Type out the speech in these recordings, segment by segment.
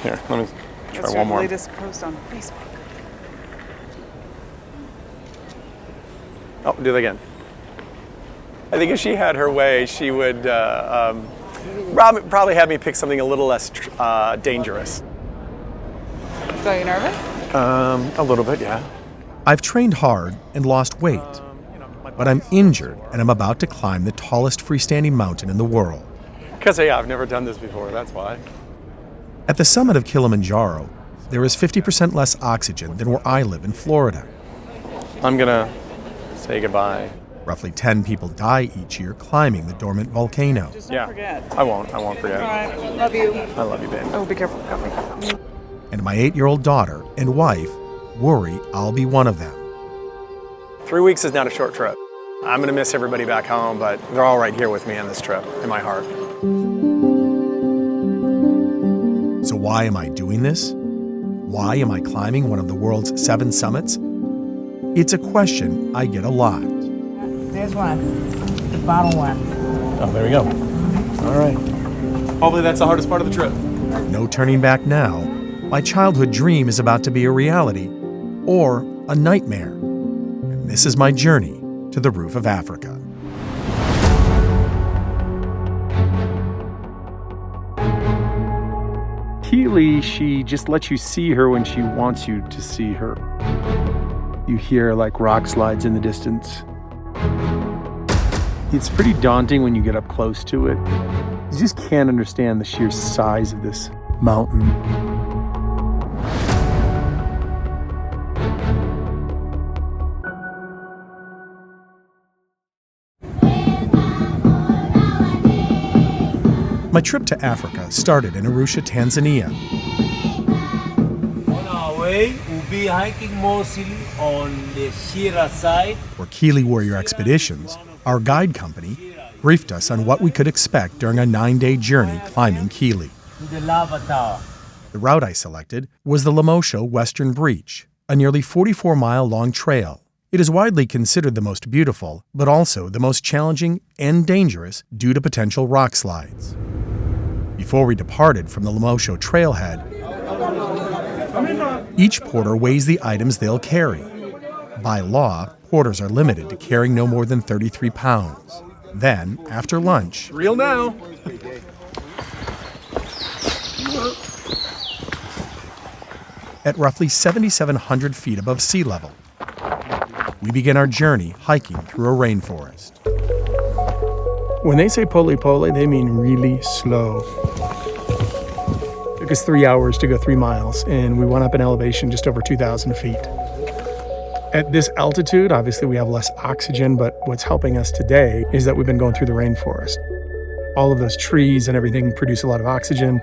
Here, let me try What's one your more. latest post on Facebook? Oh, do it again. I think if she had her way, she would probably have me pick something a little less dangerous. So you nervous? A little bit, yeah. I've trained hard and lost weight, but I'm injured and I'm about to climb the tallest freestanding mountain in the world. Because, yeah, I've never done this before, that's why. At the summit of Kilimanjaro, there is 50% less oxygen than where I live in Florida. I'm gonna say goodbye. Roughly 10 people die each year climbing the dormant volcano. Just don't forget. I won't forget. All right, love you. I love you, babe. Oh, be careful. Got me. And my 8-year-old daughter and wife worry I'll be one of them. 3 weeks is not a short trip. I'm gonna miss everybody back home, but they're all right here with me on this trip, in my heart. So why am I doing this? Why am I climbing one of the world's 7 summits? It's a question I get a lot. There's one, the bottom one. Oh, there we go. All right. Hopefully that's the hardest part of the trip. No turning back now. My childhood dream is about to be a reality or a nightmare. And this is my journey to the roof of Africa. KILI, she just lets you see her when she wants you to see her. You hear like rock slides in the distance. It's pretty daunting when you get up close to it. You just can't understand the sheer size of this mountain. My trip to Africa started in Arusha, Tanzania. On our way, we'll be hiking mostly on the Shira side. Where KILI Warrior Expeditions, our guide company, briefed us on what we could expect during a 9-day journey climbing KILI. To the lava tower. The route I selected was the Lemosho Western Breach, a nearly 44-mile-long trail. It is widely considered the most beautiful, but also the most challenging and dangerous due to potential rock slides. Before we departed from the Lemosho trailhead, each porter weighs the items they'll carry. By law, porters are limited to carrying no more than 33 pounds. Then, after lunch, Real now. at roughly 7,700 feet above sea level, we begin our journey hiking through a rainforest. When they say pole, they mean really slow. It took us 3 hours to go 3 miles, and we went up in elevation just over 2,000 feet. At this altitude, obviously we have less oxygen, but what's helping us today is that we've been going through the rainforest. All of those trees and everything produce a lot of oxygen.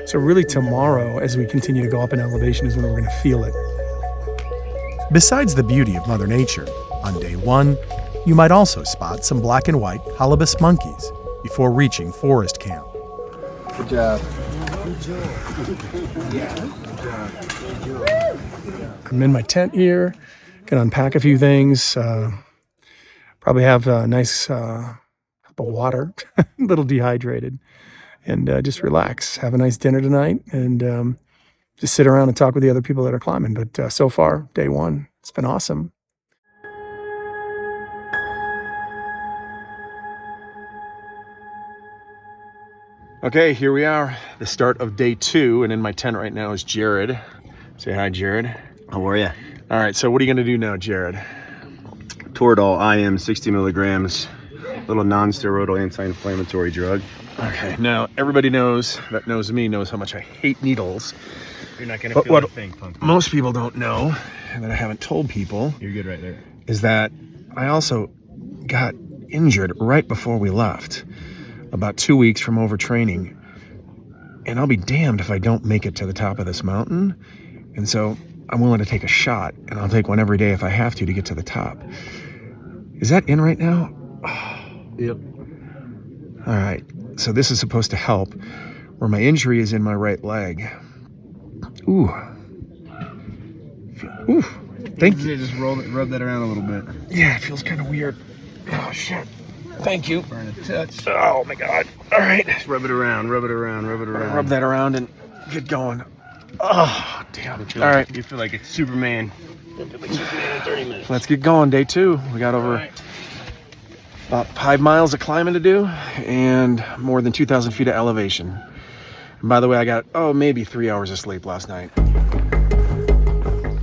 So really tomorrow, as we continue to go up in elevation, is when we're going to feel it. Besides the beauty of Mother Nature, on day 1, you might also spot some black and white halibut monkeys before reaching forest camp. Good job. I'm in my tent here, can unpack a few things, probably have a nice cup of water, a little dehydrated, and just relax, have a nice dinner tonight, and just sit around and talk with the other people that are climbing. But so far, day 1, it's been awesome. Okay, here we are, the start of day 2, and in my tent right now is Jared. Say hi, Jared. How are you? All right, so what are you gonna do now, Jared? Toradol IM 60 milligrams, little non-steroidal anti-inflammatory drug. Okay, now everybody knows me knows how much I hate needles. You're not gonna But feel what a thing, punk. most people don't know, and that I haven't told people, You're good right there. is that I also got injured right before we left, about 2 weeks from overtraining. And I'll be damned if I don't make it to the top of this mountain. And so I'm willing to take a shot, and I'll take one every day if I have to get to the top. Is that in right now? Yep. All right, so this is supposed to help, where my injury is in my right leg. Ooh. Ooh, thank you. Just rub that around a little bit. Yeah, it feels kind of weird. Oh, shit. Thank you. Burn a touch. Oh, my God. All right. Just rub it around, rub it around, rub it around. Rub that around and get going. Oh, damn. All All right, You feel like it's Superman. You feel like Superman in 30 minutes. let's get going. Day 2. We got over about 5 miles of climbing to do and more than 2,000 feet of elevation. And by the way, I got, maybe 3 hours of sleep last night.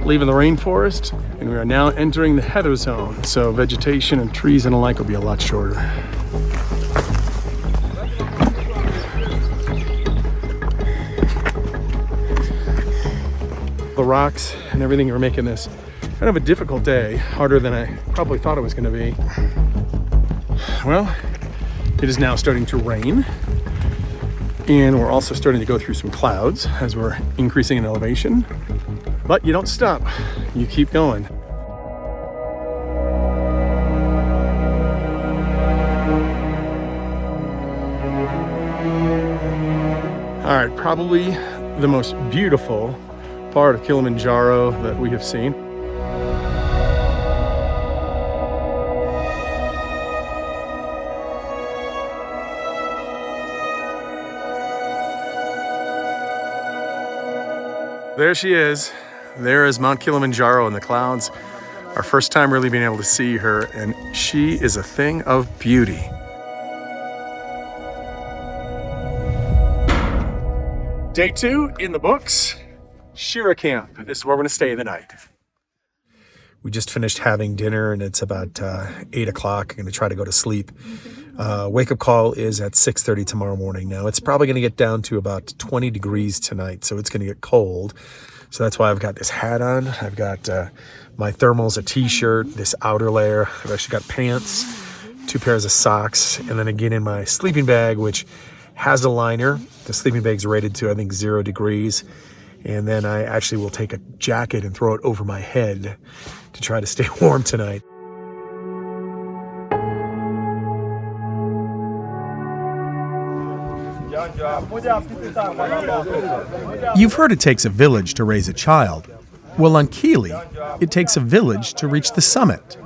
Leaving the rainforest, and we are now entering the heather zone. So vegetation and trees and the like will be a lot shorter. The rocks and everything are making this kind of a difficult day, harder than I probably thought it was going to be. Well, it is now starting to rain, and we're also starting to go through some clouds as we're increasing in elevation. But you don't stop, you keep going. All right, probably the most beautiful part of Kilimanjaro that we have seen. There she is. There is Mount Kilimanjaro in the clouds. Our first time really being able to see her, and she is a thing of beauty. Day 2 in the books, Shira Camp. This is where we're gonna stay the night. We just finished having dinner and it's about 8 o'clock. I'm gonna try to go to sleep. Wake-up call is at 6:30 tomorrow morning. Now, it's probably gonna get down to about 20 degrees tonight, so it's gonna get cold. So that's why I've got this hat on. I've got my thermals, a t-shirt, this outer layer. I've actually got pants, 2 pairs of socks, and then again in my sleeping bag, which has a liner. The sleeping bag's rated to, I think, 0 degrees. And then I actually will take a jacket and throw it over my head to try to stay warm tonight. You've heard it takes a village to raise a child. Well, on KILI, it takes a village to reach the summit.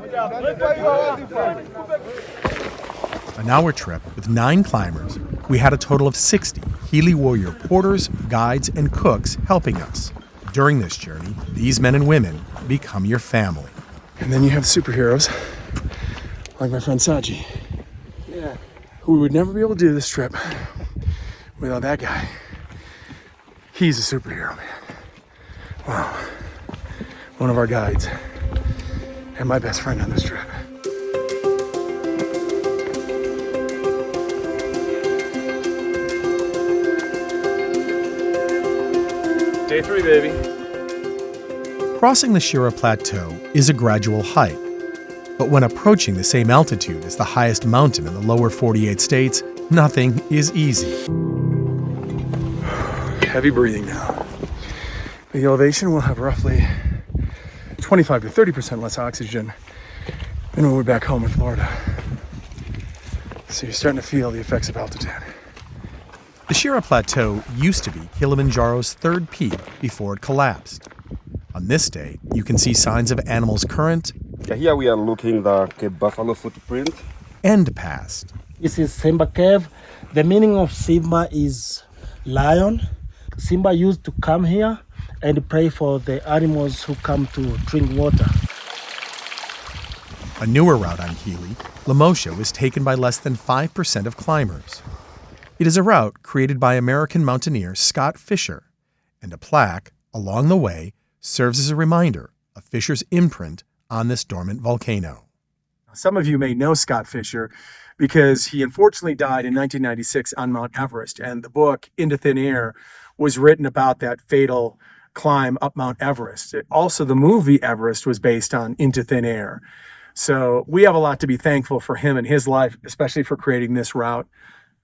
An hour trip with 9 climbers, we had a total of 60 KILI warrior porters, guides, and cooks helping us. During this journey, these men and women become your family. And then you have superheroes, like my friend Saji, who would never be able to do this trip without that guy. He's a superhero, man. Wow. One of our guides and my best friend on this trip. Day 3, baby. Crossing the Shira Plateau is a gradual hike, but when approaching the same altitude as the highest mountain in the lower 48 states, nothing is easy. Heavy breathing now. The elevation will have roughly 25 to 30% less oxygen than when we're back home in Florida. So you're starting to feel the effects of altitude. The Shira Plateau used to be Kilimanjaro's 3rd peak before it collapsed. On this day, you can see signs of animals current Here we are looking at the buffalo footprint. and past. This is Simba Cave. The meaning of Simba is lion. Simba used to come here and pray for the animals who come to drink water. A newer route on KILI, Lemosha, was taken by less than 5% of climbers. It is a route created by American mountaineer Scott Fisher, and a plaque along the way serves as a reminder of Fisher's imprint on this dormant volcano. Some of you may know Scott Fisher because he unfortunately died in 1996 on Mount Everest, and the book Into Thin Air was written about that fatal climb up Mount Everest. Also, the movie Everest was based on Into Thin Air. So we have a lot to be thankful for him and his life, especially for creating this route.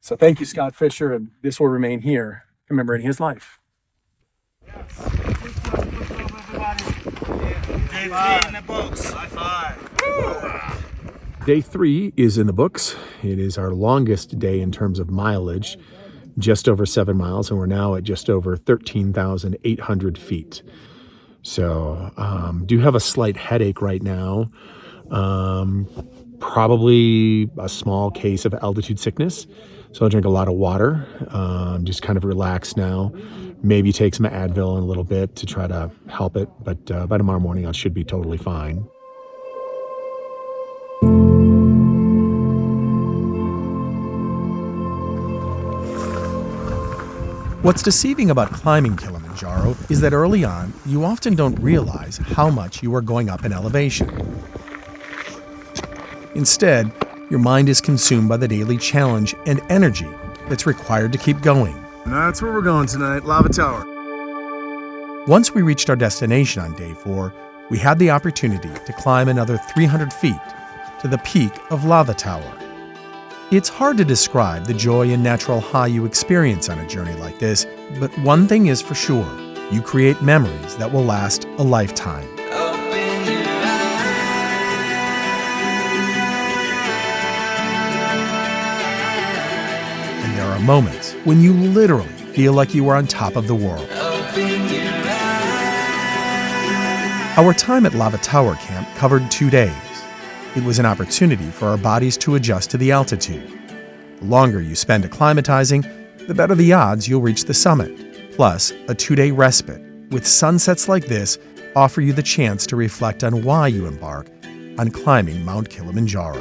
So thank you, Scott Fisher, and this will remain here, commemorating his life. Day 3 is in the books. It is our longest day in terms of mileage, just over 7 miles, and we're now at just over 13,800 feet. So do have a slight headache right now. Probably a small case of altitude sickness. So I'll drink a lot of water, just kind of relax now. Maybe take some Advil in a little bit to try to help it, but by tomorrow morning I should be totally fine. What's deceiving about climbing Kilimanjaro is that early on, you often don't realize how much you are going up in elevation. Instead, your mind is consumed by the daily challenge and energy that's required to keep going. And that's where we're going tonight, Lava Tower. Once we reached our destination on day 4, we had the opportunity to climb another 300 feet to the peak of Lava Tower. It's hard to describe the joy and natural high you experience on a journey like this, but one thing is for sure, you create memories that will last a lifetime. And there are moments when you literally feel like you are on top of the world. Our time at Lava Tower Camp covered 2 days. It was an opportunity for our bodies to adjust to the altitude. The longer you spend acclimatizing, the better the odds you'll reach the summit. Plus, a 2-day respite with sunsets like this offer you the chance to reflect on why you embark on climbing Mount Kilimanjaro.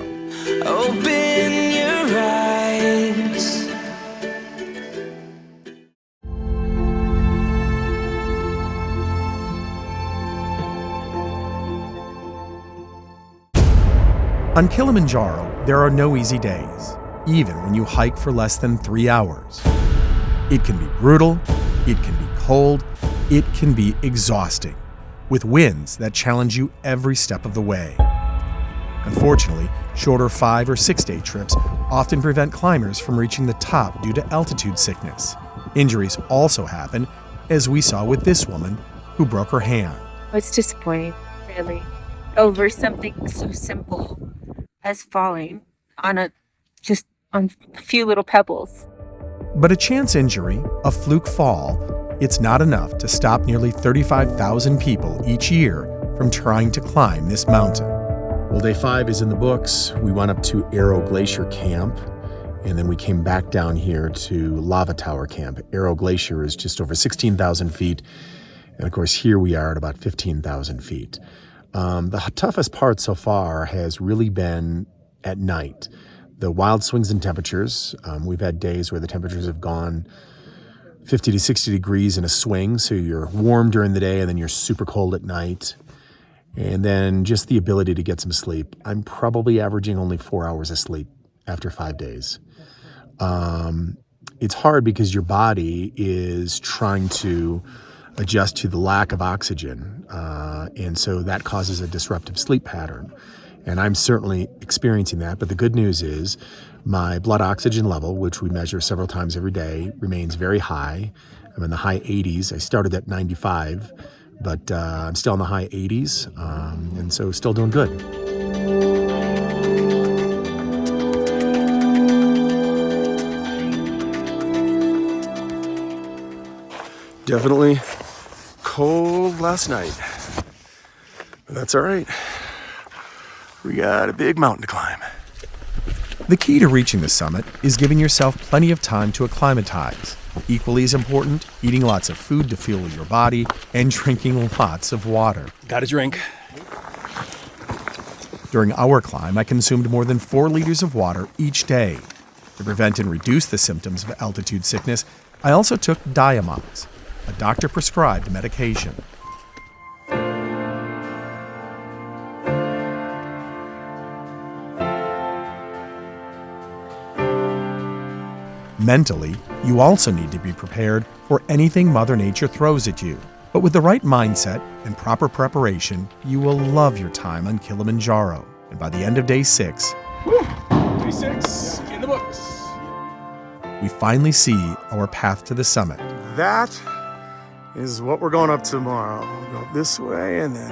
Open your eyes. On Kilimanjaro, there are no easy days, even when you hike for less than 3 hours. It can be brutal, it can be cold, it can be exhausting, with winds that challenge you every step of the way. Unfortunately, shorter 5 or 6 day trips often prevent climbers from reaching the top due to altitude sickness. Injuries also happen, as we saw with this woman who broke her hand. It's disappointing, really, over something so simple as falling on a few little pebbles. But a chance injury, a fluke fall, it's not enough to stop nearly 35,000 people each year from trying to climb this mountain. Well, day 5 is in the books. We went up to Arrow Glacier Camp, and then we came back down here to Lava Tower Camp. Arrow Glacier is just over 16,000 feet, and of course here we are at about 15,000 feet. The toughest part so far has really been at night. The wild swings in temperatures. We've had days where the temperatures have gone 50 to 60 degrees in a swing, so you're warm during the day and then you're super cold at night. And then just the ability to get some sleep. I'm probably averaging only 4 hours of sleep after 5 days. It's hard because your body is trying to adjust to the lack of oxygen, and so that causes a disruptive sleep pattern. And I'm certainly experiencing that, but the good news is my blood oxygen level, which we measure several times every day, remains very high. I'm in the high 80s. I started at 95, but I'm still in the high 80s, and so still doing good. Definitely cold last night, but that's all right. We got a big mountain to climb. The key to reaching the summit is giving yourself plenty of time to acclimatize. Equally as important, eating lots of food to fuel your body and drinking lots of water. Got a drink. During our climb, I consumed more than 4 liters of water each day. To prevent and reduce the symptoms of altitude sickness, I also took Diamox, a doctor-prescribed medication. Mentally, you also need to be prepared for anything Mother Nature throws at you. But with the right mindset and proper preparation, you will love your time on Kilimanjaro. And by the end of day 6, Day 6 in the books. we finally see our path to the summit. That is what we're going up tomorrow. We'll go this way and then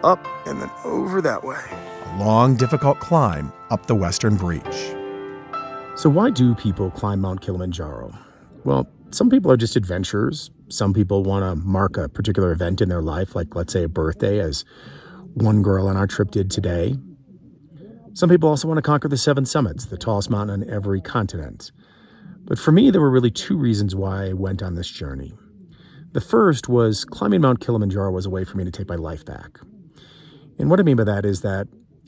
up and then over that way. A long, difficult climb up the Western Breach. So why do people climb Mount Kilimanjaro? Well, some people are just adventurers. Some people want to mark a particular event in their life, like let's say a birthday, as one girl on our trip did today. Some people also want to conquer the 7 summits, the tallest mountain on every continent. But for me, there were really 2 reasons why I went on this journey. The first was climbing Mount Kilimanjaro was a way for me to take my life back. And what I mean by that is that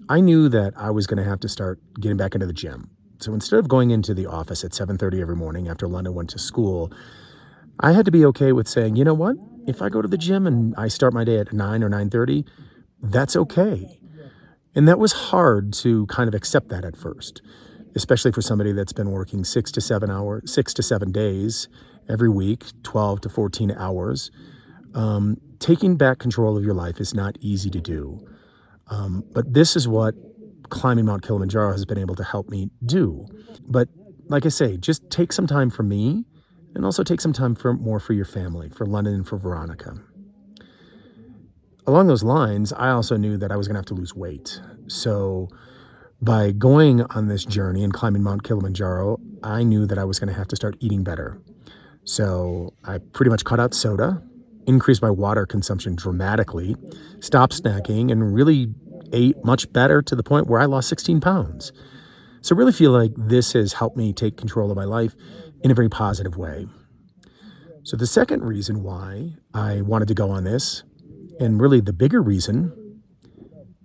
I knew that I was going to have to start getting back into the gym. So instead of going into the office at 7:30 every morning after London went to school, I had to be okay with saying, you know what? If I go to the gym and I start my day at 9 or 9:30, that's okay. And that was hard to kind of accept that at first, especially for somebody that's been working 6 to 7 days every week, 12 to 14 hours. Taking back control of your life is not easy to do. But this is what climbing Mount Kilimanjaro has been able to help me do. But like I say, just take some time for me and also take some time for your family, for London and for Veronica. Along those lines, I also knew that I was going to have to lose weight. So by going on this journey and climbing Mount Kilimanjaro, I knew that I was going to have to start eating better. So I pretty much cut out soda, increased my water consumption dramatically, stopped snacking, and really ate much better to the point where I lost 16 pounds. So I really feel like this has helped me take control of my life in a very positive way. So the second reason why I wanted to go on this, and really the bigger reason,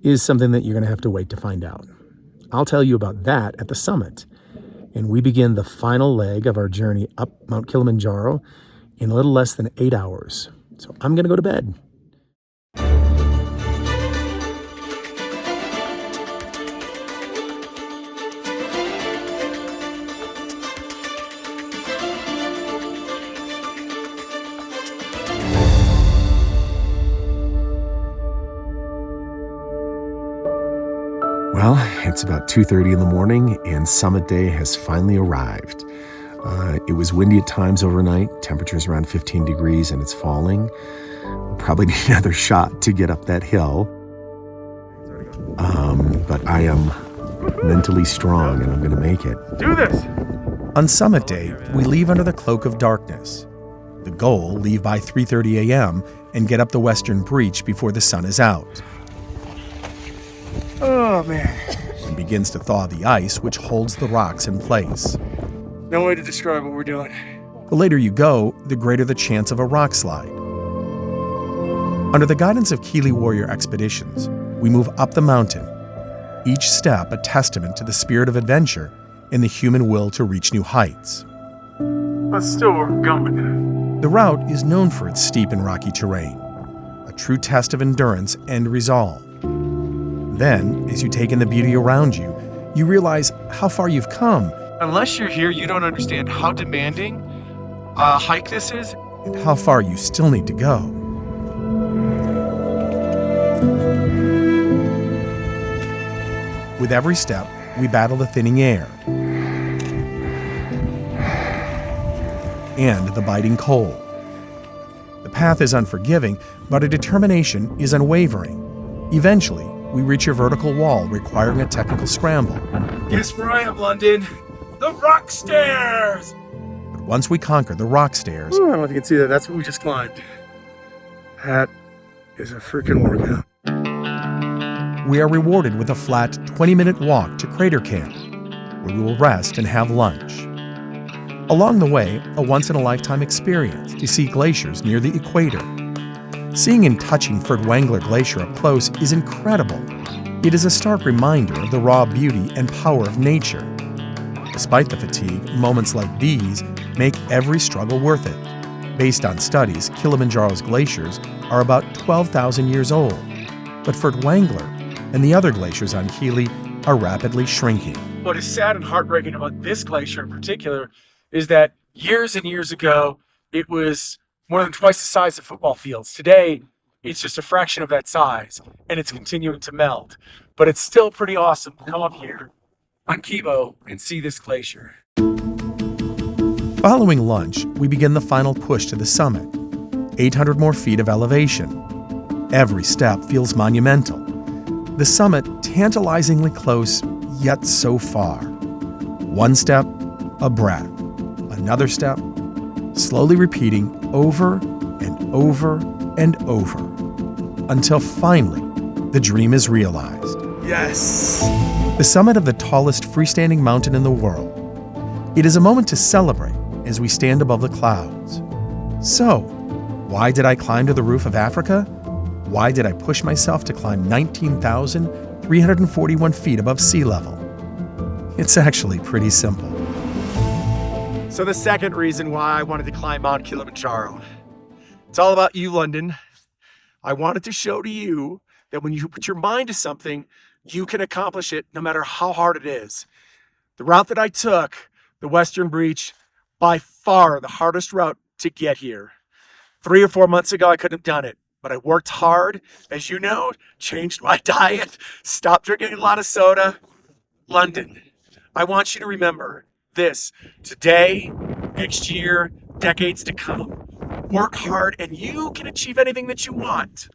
is something that you're going to have to wait to find out. I'll tell you about that at the summit. And we begin the final leg of our journey up Mount Kilimanjaro in a little less than 8 hours. So I'm going to go to bed. Well, it's about 2:30 in the morning and summit day has finally arrived. It was windy at times overnight, temperatures around 15 degrees and it's falling. We'll probably need another shot to get up that hill. But I am mentally strong and I'm going to make it. Do this! On summit day, we leave under the cloak of darkness. The goal, leave by 3:30 a.m. and get up the western breach before the sun is out. Oh, man. And begins to thaw the ice, which holds the rocks in place. No way to describe what we're doing. The later you go, the greater the chance of a rock slide. Under the guidance of KILI warrior expeditions, we move up the mountain, each step a testament to the spirit of adventure and the human will to reach new heights. But still, we're going. The route is known for its steep and rocky terrain, a true test of endurance and resolve. Then, as you take in the beauty around you, you realize how far you've come. Unless you're here, you don't understand how demanding a hike this is. And how far you still need to go. With every step, we battle the thinning air and the biting cold. The path is unforgiving, but our determination is unwavering. Eventually, we reach a vertical wall requiring a technical scramble. Guess where I am, London? The rock stairs! But once we conquer the rock stairs, I don't know if you can see that. That's what we just climbed. That is a freaking workout. we are rewarded with a flat 20-minute walk to Crater Camp, where we will rest and have lunch. Along the way, a once-in-a-lifetime experience to see glaciers near the equator. Seeing and touching Furtwängler Glacier up close is incredible. It is a stark reminder of the raw beauty and power of nature. Despite the fatigue, moments like these make every struggle worth it. Based on studies, Kilimanjaro's glaciers are about 12,000 years old, but Furtwängler and the other glaciers on KILI are rapidly shrinking. What is sad and heartbreaking about this glacier in particular is that years and years ago, it was more than twice the size of football fields. Today, it's just a fraction of that size, and it's continuing to melt. But it's still pretty awesome to come up here on Kibo and see this glacier. Following lunch, we begin the final push to the summit. 800 more feet of elevation. Every step feels monumental. The summit tantalizingly close, yet so far. One step, a breath. Another step, slowly repeating over and over and over, until finally the dream is realized. Yes! The summit of the tallest freestanding mountain in the world. It is a moment to celebrate as we stand above the clouds. So, Why did I climb to the roof of Africa? Why did I push myself to climb 19,341 feet above sea level? It's actually pretty simple. So the second reason why I wanted to climb Mount Kilimanjaro, it's all about you, London. I wanted to show to you that when you put your mind to something, you can accomplish it no matter how hard it is. The route that I took, the Western Breach, by far the hardest route to get here. 3 or 4 months ago, I couldn't have done it, but I worked hard, as you know, changed my diet, stopped drinking a lot of soda. London, I want you to remember this today, next year, decades to come. Work hard and you can achieve anything that you want.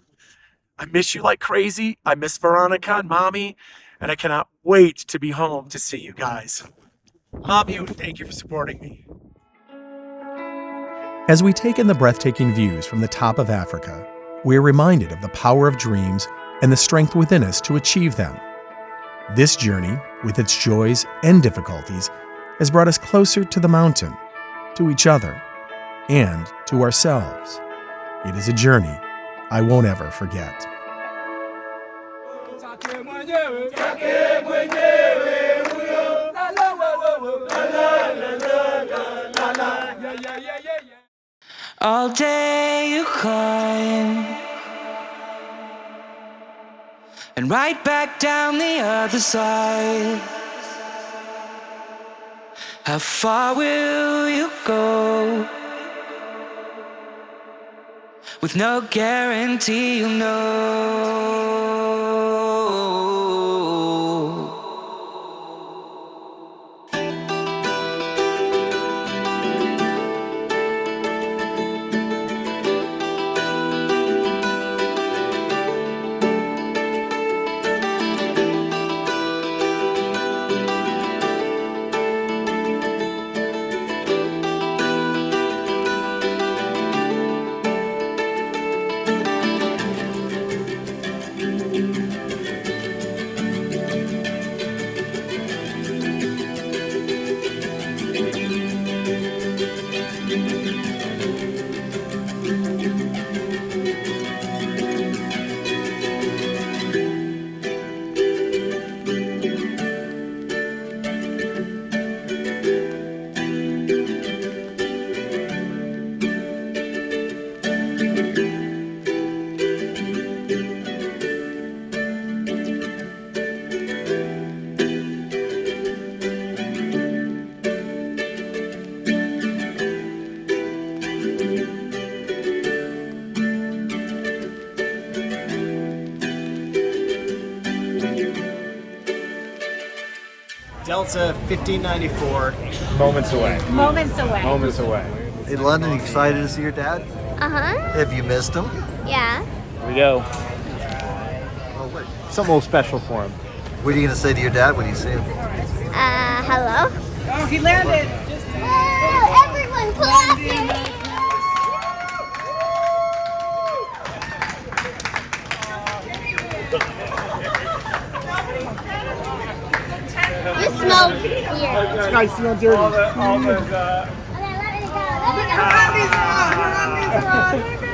I miss you like crazy. I miss Veronica and Mommy, and I cannot wait to be home to see you guys. Love you and thank you for supporting me. As we take in the breathtaking views from the top of Africa, we are reminded of the power of dreams and the strength within us to achieve them. This journey, with its joys and difficulties, has brought us closer to the mountain, to each other, and to ourselves. It is a journey I won't ever forget. All day you climb, and right back down the other side. How far will you go? With no guarantee you'll know. Delta 1594. Moments away. Moments away. Moments away. In London, you excited to see your dad? Uh-huh. Have you missed him? Yeah. Here we go. Oh, wait. Something a little special for him. What are you going to say to your dad when you see him? Hello. Oh, he landed. Oh, everyone clapping. This smells weird. This guy smells dirty. Okay, let it go. Let it go.